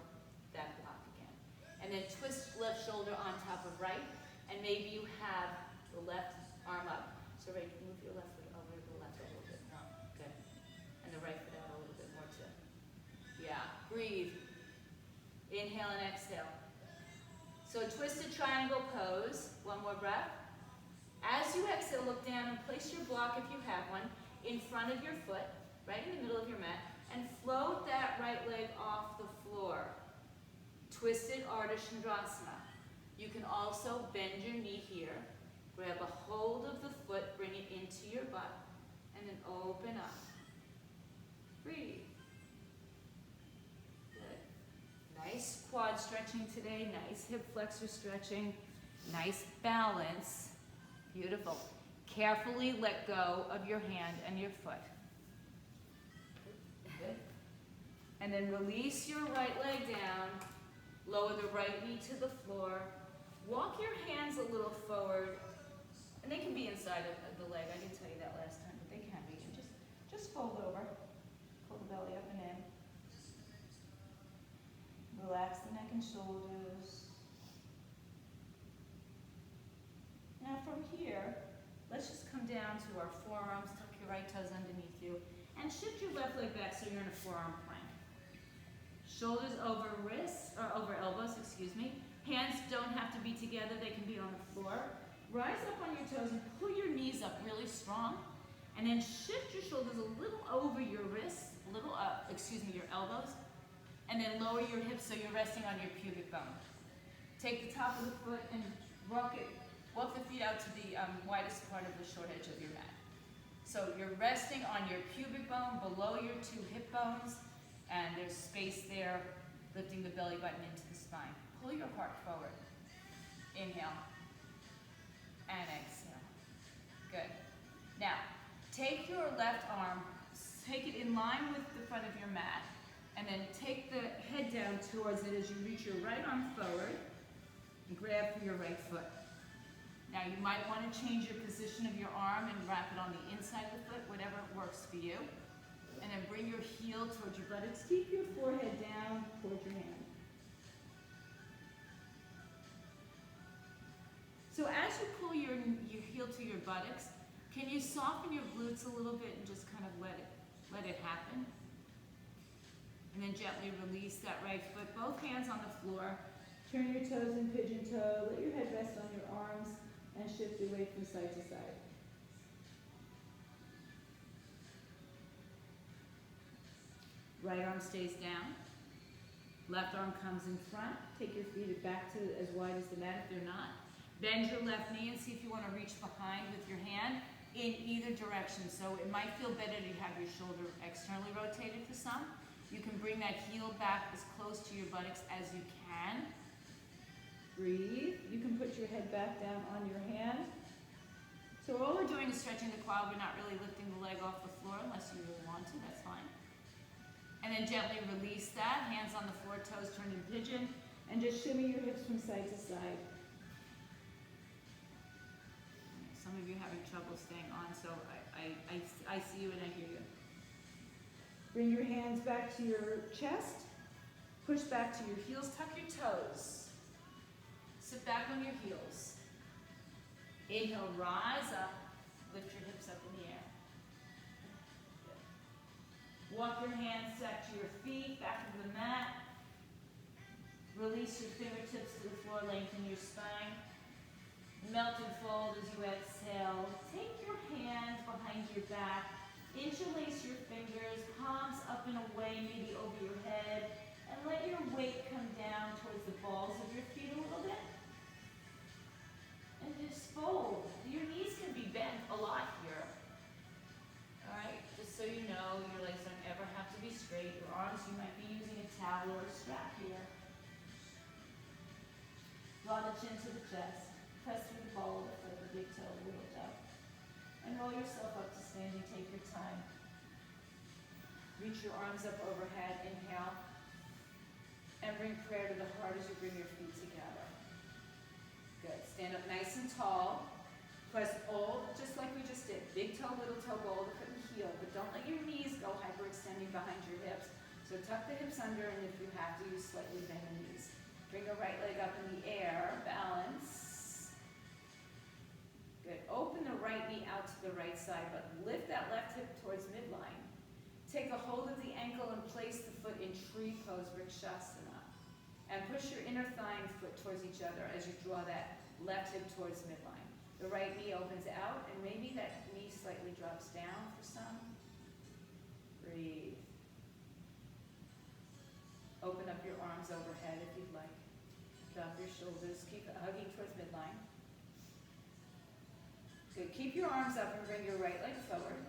that block again. And then twist left shoulder on top of right, and maybe you have the left arm up. So right, move your left foot over to the left a little bit more. Good. And the right foot out a little bit more too. Yeah, breathe. Inhale and exhale. So twisted triangle pose. One more breath. As you exhale, look down and place your block, if you have one, in front of your foot, right in the middle of your mat, and float that right leg off the floor. Twisted Ardha Chandrasana. You can also bend your knee here, grab a hold of the foot, bring it into your butt, and then open up. Breathe. Good. Nice quad stretching today, nice hip flexor stretching, nice balance. Beautiful. Carefully let go of your hand and your foot. Good. And then release your right leg down, lower the right knee to the floor, walk your hands a little forward, and they can be inside of the leg. I didn't tell you that last time, but they can be. And just fold over, pull the belly up and in. Relax the neck and shoulders. Now from here, let's just come down to our forearms, tuck your right toes underneath you, and shift your left leg back so you're in a forearm plank. Shoulders over wrists, or over elbows, excuse me. Hands don't have to be together, they can be on the floor. Rise up on your toes and pull your knees up really strong, and then shift your shoulders a little over your wrists, a little up, your elbows, and then lower your hips so you're resting on your pubic bone. Take the top of the foot and walk the feet out to the widest part of the short edge of your mat. So you're resting on your pubic bone below your two hip bones, and there's space there, lifting the belly button into the spine. Pull your heart forward. Inhale and exhale. Good. Now, take your left arm, take it in line with the front of your mat, and then take the head down towards it as you reach your right arm forward and grab for your right foot. Now you might want to change your position of your arm and wrap it on the inside of the foot, whatever works for you. And then bring your heel towards your buttocks. Keep your forehead down towards your hand. So as you pull your heel to your buttocks, can you soften your glutes a little bit and just kind of let it happen? And then gently release that right foot, both hands on the floor. Turn your toes in pigeon toe. Let your head rest on your arms and shift your weight from side to side. Right arm stays down. Left arm comes in front. Take your feet back to as wide as the mat if they're not. Bend your left knee and see if you want to reach behind with your hand in either direction. So it might feel better to have your shoulder externally rotated for some. You can bring that heel back as close to your buttocks as you can. Breathe. You can put your head back down on your hand. So all we're doing is stretching the quad. We're not really lifting the leg off the floor unless you really want to. That's fine. And then gently release that. Hands on the floor, toes turned in pigeon. And just shimmy your hips from side to side. Some of you are having trouble staying on, so I see you and I hear you. Bring your hands back to your chest. Push back to your heels. Tuck your toes. Sit back on your heels. Inhale, rise up. Lift your hips up in the air. Good. Walk your hands back to your feet, back to the mat. Release your fingertips to the floor, lengthen your spine. Melt and fold as you exhale. Take your hands behind your back. Interlace your fingers, palms up and away, maybe over your head. And let your weight come down towards the balls of your feet a little bit. And just fold. Your knees can be bent a lot here. Alright, just so you know, your legs don't ever have to be straight. Your arms, you might be using a towel or a strap here. Draw the chin to the chest. Press through the ball of the foot, the big toe, the little toe. And roll yourself up to standing. Take your time. Reach your arms up overhead. Inhale. And bring prayer to the heart as you bring your feet together. Good. Stand up nice and tall. Press all, just like we just did. Big toe, little toe, ball of the foot and heel. let your knees go hyperextending behind your hips. So tuck the hips under, and if you have to, you slightly bend the knees. Bring the right leg up in the air, balance. Good. Open the right knee out to the right side, but lift that left hip towards midline. Take a hold of the ankle and place the foot in tree pose, Vrikshasana. And push your inner thigh and foot towards each other as you draw that left hip towards midline. The right knee opens out, and maybe that knee slightly drops down for some. Breathe. Open up your arms overhead if you'd like. Drop your shoulders. Keep hugging towards midline. Good. Keep your arms up and bring your right leg forward.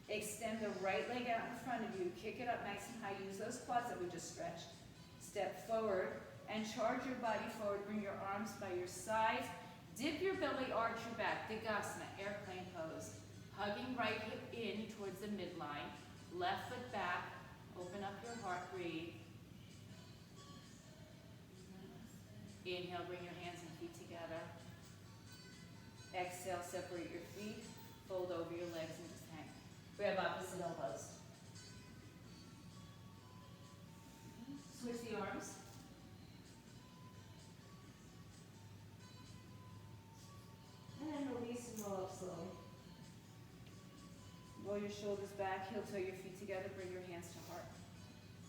Extend the right leg out in front of you. Kick it up nice and high. Use those quads that we just stretched. Step forward and charge your body forward. Bring your arms by your sides. Dip your belly, arch your back. Digasana, airplane pose. Hugging right hip in towards the midline. Left foot back. Open up your heart. Breathe. Inhale, bring your hands and feet together. Exhale, separate your feet. Fold over your legs and just hang. Grab opposite elbows. Switch the arms. And then release and roll up slowly. Roll your shoulders back, heel toe your feet together, bring your hands to heart.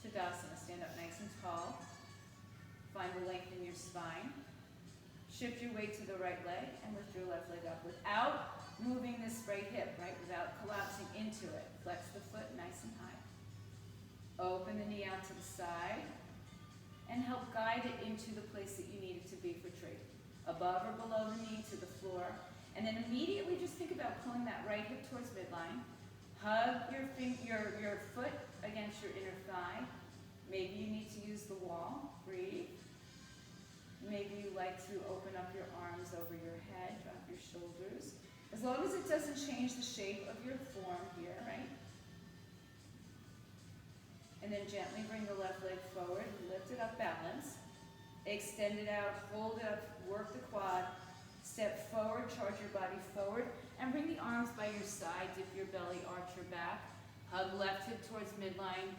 Tadasana, stand up nice and tall. Find the length in your spine. Shift your weight to the right leg and lift your left leg up without moving this right hip, right? Without collapsing into it. Flex the foot nice and high. Open the knee out to the side and help guide it into the place that you need it to be for tree. Above or below the knee to the floor. And then immediately just think about pulling that right hip towards midline. Hug your foot against your inner thigh. Maybe you need to use the wall. Breathe. Maybe you like to open up your arms over your head, drop your shoulders. As long as it doesn't change the shape of your form here, right? And then gently bring the left leg forward, lift it up, balance. Extend it out, hold it up, work the quad. Step forward, charge your body forward, and bring the arms by your side. Dip your belly, arch your back. Hug left hip towards midline,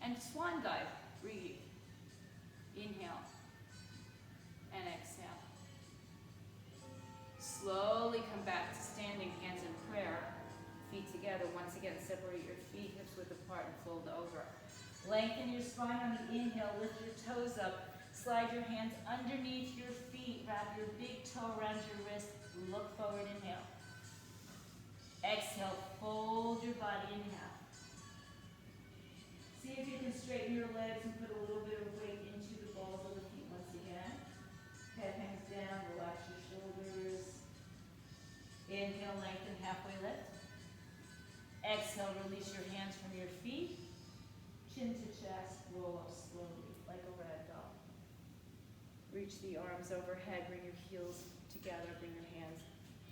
and swan dive. Breathe. Inhale. And exhale. Slowly come back to standing, hands in prayer. Feet together. Once again, separate your feet, hips width apart, and fold over. Lengthen your spine on the inhale. Lift your toes up. Slide your hands underneath your feet. Wrap your big toe around your wrist. Look forward. Inhale. Exhale. Fold your body in half. See if you can straighten your legs and put a little bit of weight into the balls of the feet once again. Head hangs down. Relax your shoulders. Inhale. Lengthen. Halfway lift. Exhale. Release your hands from your feet. Chin to chest, roll up slowly, like a ragdoll. Reach the arms overhead, bring your heels together, bring your hands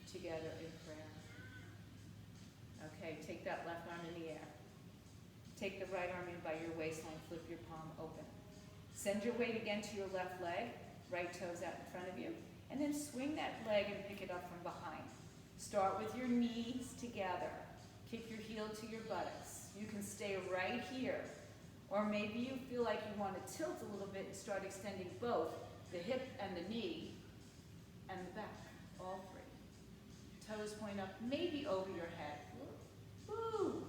together in prayer. Okay, take that left arm in the air. Take the right arm in by your waistline, flip your palm open. Send your weight again to your left leg, right toes out in front of you, and then swing that leg and pick it up from behind. Start with your knees together. Kick your heel to your buttocks. You can stay right here. Or maybe you feel like you want to tilt a little bit and start extending both the hip and the knee and the back, all three. Toes point up, maybe over your head. Woo!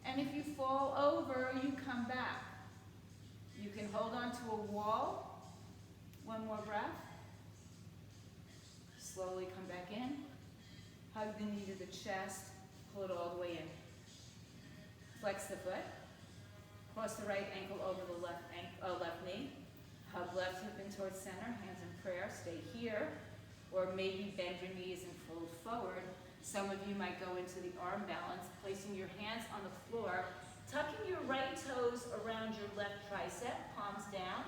And if you fall over, you come back. You can hold on to a wall. One more breath. Slowly come back in. Hug the knee to the chest. Pull it all the way in. Flex the foot. Cross the right ankle over the left knee. Hug left hip in towards center, hands in prayer. Stay here. Or maybe bend your knees and fold forward. Some of you might go into the arm balance, placing your hands on the floor, tucking your right toes around your left tricep, palms down.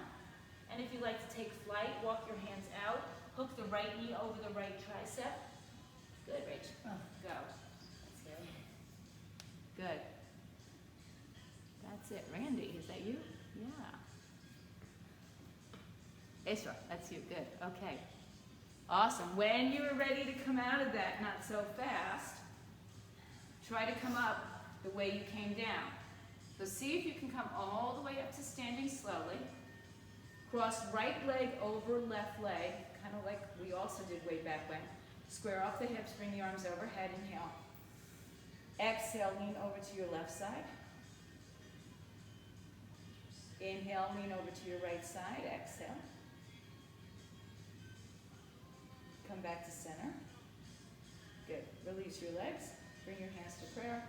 And if you like to take flight, walk your hands out. Hook the right knee over the right tricep. Good, Rach. Go. That's good. Good. That's it. Randy, is that you? Yeah. Isra, that's you. Good. Okay. Awesome. When you're ready to come out of that, not so fast, try to come up the way you came down. So see if you can come all the way up to standing slowly. Cross right leg over left leg, kind of like we also did way back when. Square off the hips, bring the arms overhead, inhale. Exhale, lean over to your left side. Inhale, lean over to your right side, exhale. Come back to center. Good. Release your legs. Bring your hands to prayer.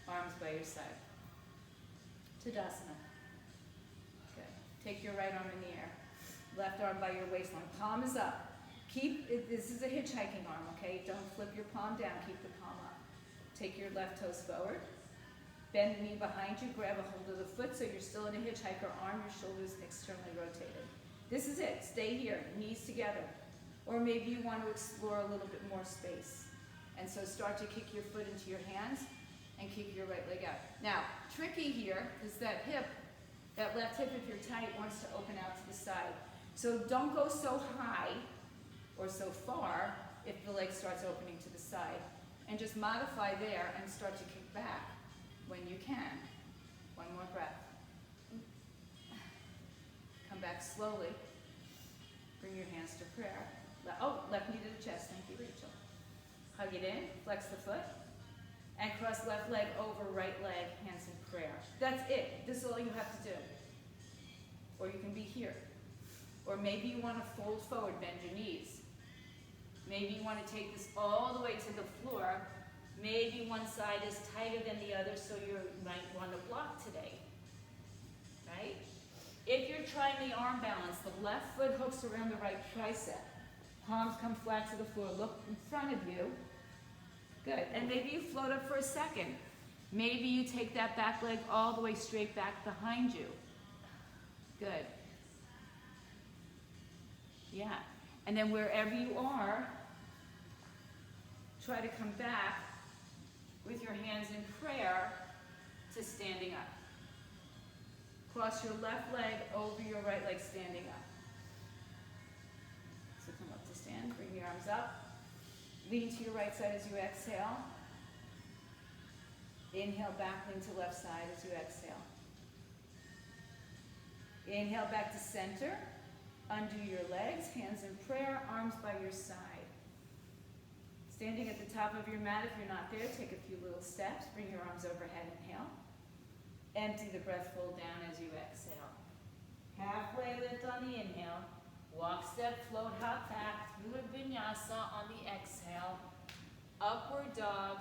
Arms by your side. Tadasana. Good. Take your right arm in the air. Left arm by your waistline. Palm is up. This is a hitchhiking arm, okay? Don't flip your palm down. Keep the palm up. Take your left toes forward. Bend the knee behind you. Grab a hold of the foot so you're still in a hitchhiker arm. Your shoulders externally rotated. This is it. Stay here. Knees together. Or maybe you want to explore a little bit more space. And so start to kick your foot into your hands and kick your right leg out. Now, tricky here is that hip, that left hip, if you're tight, wants to open out to the side. So don't go so high or so far if the leg starts opening to the side. And just modify there and start to kick back when you can. One more breath. Come back slowly. Bring your hands to prayer. Left knee to the chest. Thank you, Rachel. Hug it in. Flex the foot. And cross left leg over right leg, hands in prayer. That's it. This is all you have to do. Or you can be here. Or maybe you want to fold forward, bend your knees. Maybe you want to take this all the way to the floor. Maybe one side is tighter than the other, so you might want to block today. Right? If you're trying the arm balance, the left foot hooks around the right tricep. Palms come flat to the floor. Look in front of you. Good. And maybe you float up for a second. Maybe you take that back leg all the way straight back behind you. Good. Yeah. And then wherever you are, try to come back with your hands in prayer to standing up. Cross your left leg over your right leg, standing up. So come up to stand, bring your arms up. Lean to your right side as you exhale. Inhale back, lean to left side as you exhale. Inhale back to center. Undo your legs, hands in prayer, arms by your side. Standing at the top of your mat, if you're not there, take a few little steps. Bring your arms overhead, inhale. Empty the breath full down as you exhale. Halfway lift on the inhale. Walk, step, float, hop back through a vinyasa on the exhale. Upward dog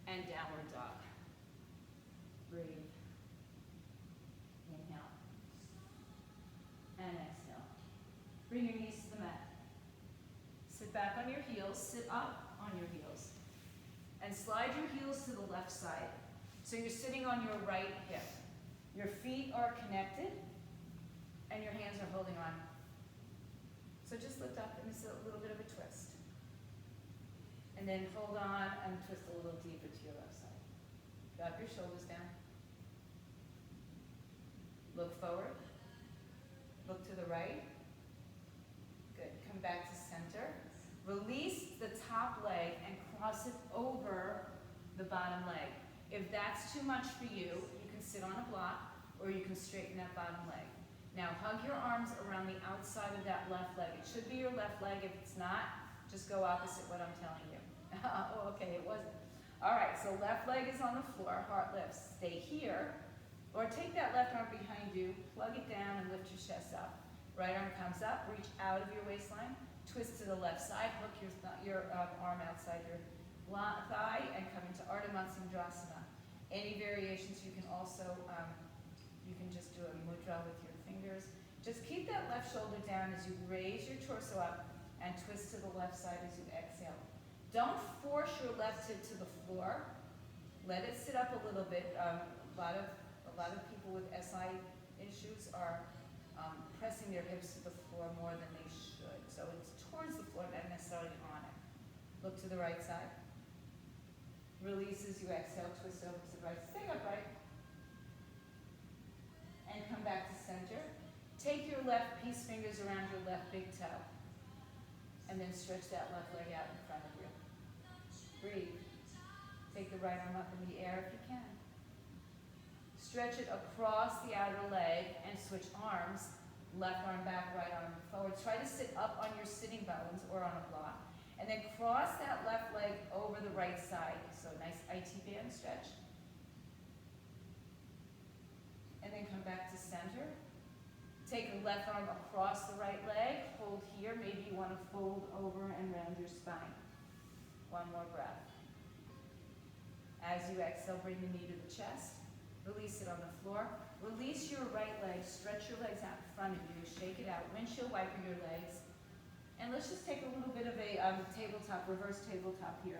and downward dog. Breathe. Inhale. And exhale. Bring your knees to the mat. Sit back on your heels. Sit up on your heels. And slide your heels to the left side. So you're sitting on your right hip. Your feet are connected and your hands are holding on. So just lift up and it's a little bit of a twist. And then hold on and twist a little deeper to your left side. Drop your shoulders down. Look forward. Look to the right. Good. Come back to center. Release the top leg and cross it over the bottom leg. If that's too much for you, you can sit on a block or you can straighten that bottom leg. Now hug your arms around the outside of that left leg. It should be your left leg. If it's not, just go opposite what I'm telling you. Oh, okay, it wasn't. All right, so left leg is on the floor, heart lifts. Stay here, or take that left arm behind you, plug it down and lift your chest up. Right arm comes up, reach out of your waistline, twist to the left side, hook your arm outside your thigh and come into Ardha Matsyendrasana. Any variations you can also, you can just do a mudra with your fingers. Just keep that left shoulder down as you raise your torso up and twist to the left side as you exhale. Don't force your left hip to the floor. Let it sit up a little bit. A lot of people with SI issues are pressing their hips to the floor more than they should. So it's towards the floor, not necessarily on it. Look to the right side. Release as you exhale, twist over to the right. Stay upright. And come back to center. Take your left peace fingers around your left big toe. And then stretch that left leg out in front of you. Breathe. Take the right arm up in the air if you can. Stretch it across the outer leg and switch arms. Left arm back, right arm forward. Try to sit up on your sitting bones or on a block. And then cross that left leg over the right side. So nice IT band stretch. And then come back to center. Take the left arm across the right leg. Hold here. Maybe you want to fold over and round your spine. One more breath. As you exhale, bring the knee to the chest. Release it on the floor. Release your right leg. Stretch your legs out in front of you. Shake it out. Windshield wiper your legs. And let's just take a little bit of a tabletop, reverse tabletop here.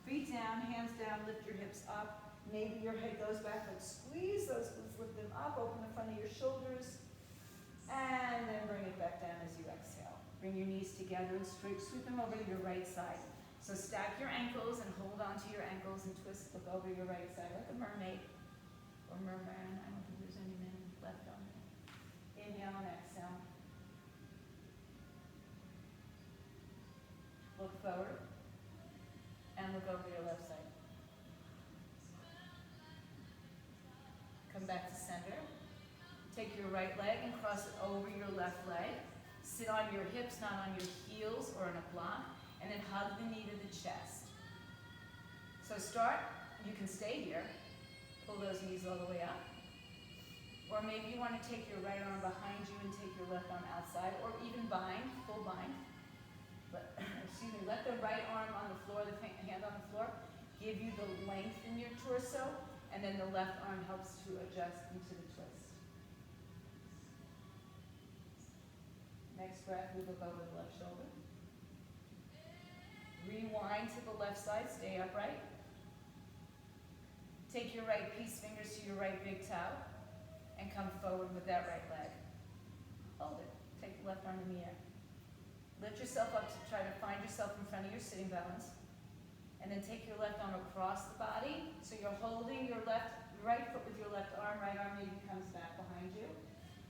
Feet down, hands down, lift your hips up. Maybe your head goes back, but squeeze those glutes, lift them up, open the front of your shoulders. And then bring it back down as you exhale. Bring your knees together and straight, sweep them over to your right side. So stack your ankles and hold onto your ankles and twist, look over your right side like a mermaid. Or merman, I don't think there's any men left on there. Inhale and exhale. Look forward. And look over your left side. Come back to center. Take your right leg and cross it over your left leg. Sit on your hips, not on your heels or in a block. And then hug the knee to the chest. So start, you can stay here. Pull those knees all the way up. Or maybe you want to take your right arm behind you and take your left arm outside, or even bind, full bind. Let the right arm on the floor, the hand on the floor, give you the length in your torso, and then the left arm helps to adjust into the twist. Next breath, we look over the left shoulder. Rewind to the left side, stay upright. Take your right peace fingers to your right big toe and come forward with that right leg. Hold it. Take the left arm in the air. Lift yourself up to try to find yourself in front of your sitting bones. And then take your left arm across the body. So you're holding your right foot with your left arm maybe comes back behind you.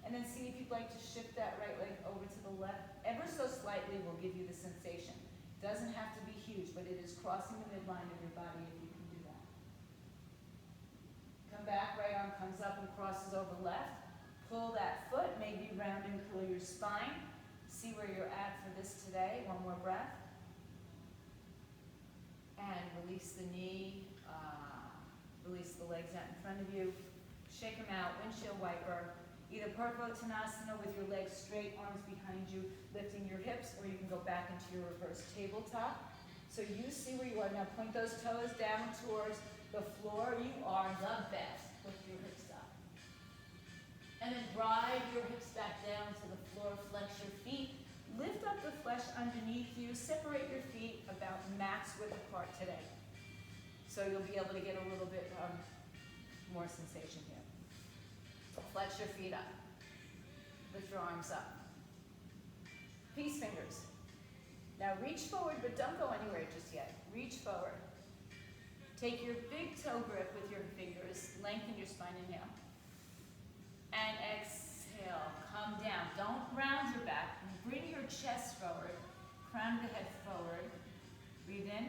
And then see if you'd like to shift that right leg over to the left. Ever so slightly will give you the sensation. Doesn't have to be huge, but it is crossing the midline of your body if you can do that. Come back, right arm comes up and crosses over left. Pull that foot, maybe round and curl your spine. See where you're at for this today. One more breath. And release the knee. Release the legs out in front of you. Shake them out, windshield wiper. Either Purvottanasana with your legs straight, arms behind you, lifting your hips, or you can go back into your reverse tabletop. So you see where you are. Now point those toes down towards the floor. You are the best. Lift your hips up. And then drive your hips back down to the floor. Flex your feet. Lift up the flesh underneath you. Separate your feet about max width apart today. So you'll be able to get a little bit more sensation here. Flex your feet up. Lift your arms up. Peace fingers. Now reach forward, but don't go anywhere just yet. Reach forward. Take your big toe grip with your fingers. Lengthen your spine, inhale. And exhale. Come down. Don't round your back. Bring your chest forward. Crown of the head forward. Breathe in.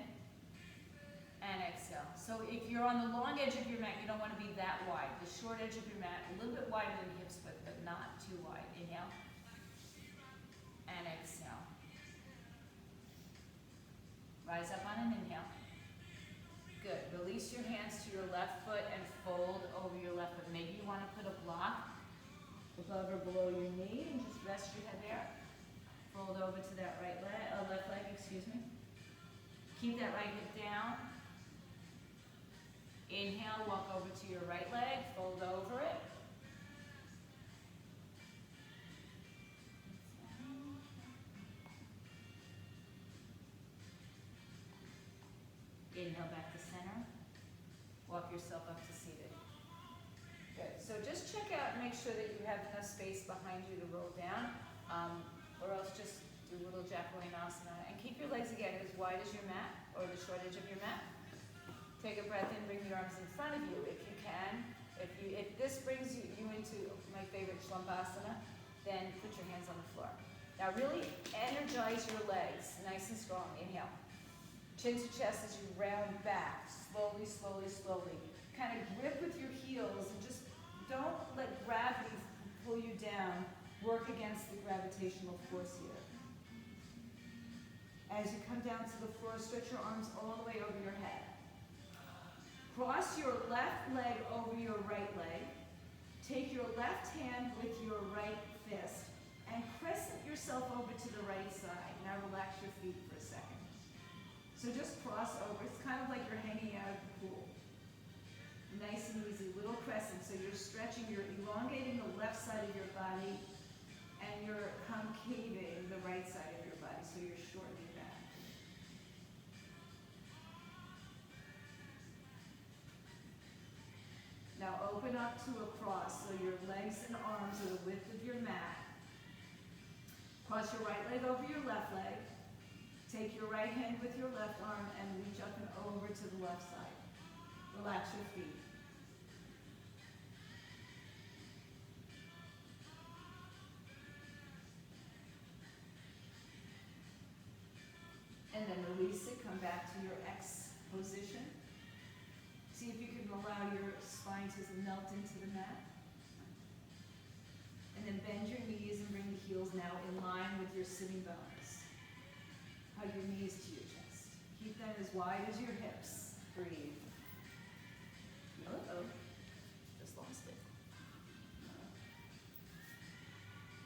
And exhale. So if you're on the long edge of your mat, you don't want to be that wide. The short edge of your mat, a little bit wider than the hips, but not too wide. Inhale. And exhale. Rise up on an inhale. Good. Release your hands to your left foot and fold over your left foot. Maybe you want to put a block above or below your knee and just rest your head there. Fold over to that left leg, excuse me. Keep that right hip down. Inhale, walk over to your right leg, fold over it. Inhale back to center. Walk yourself up to seated. Good. So just check out and make sure that you have enough space behind you to roll down, or else just do a little Jacalinasana. And keep your legs again as wide as your mat, or the short edge of your mat. Take a breath in, bring your arms in front of you if you can. If this brings you into my favorite Shvampasana, then put your hands on the floor. Now really energize your legs, nice and strong. Inhale. Chin to chest as you round back, slowly, slowly, slowly. Kind of grip with your heels and just don't let gravity pull you down. Work against the gravitational force here. As you come down to the floor, stretch your arms all the way over your head. Cross your left leg over your right leg. Take your left hand with your right fist and crescent yourself over to the right side. Now relax your feet for a second. So just cross over. It's kind of like you're hanging out of the pool. Nice and easy, little crescent. So you're stretching, you're elongating the left side of your body, and you're concaving the right side of your body. So you're shortening that. Now open up to a cross, so your legs and arms are the width of your mat. Cross your right leg over your left leg. Take your right hand with your left arm and reach up and over to the left side. Relax your feet. And then release it, come back to your X position. See if you can allow your spine to melt into the mat. And then bend your knees and bring the heels now in line with your sitting bones. Hug your knees to your chest. Keep them as wide as your hips. Breathe. Uh-oh. Just lost it.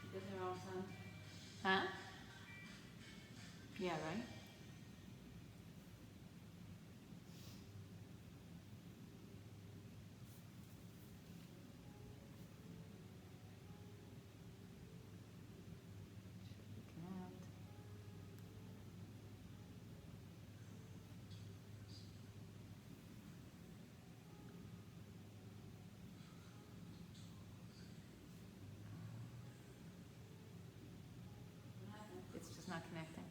You did it all the time? Huh? Yeah, right? It's just not connecting.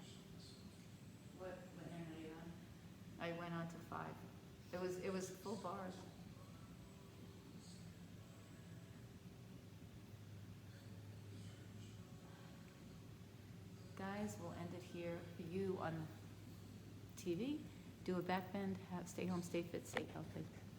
What end are you on? I went on to 5. It was full bars. Guys, we'll end it here. For you on TV, do a back bend, stay home, stay fit, stay healthy.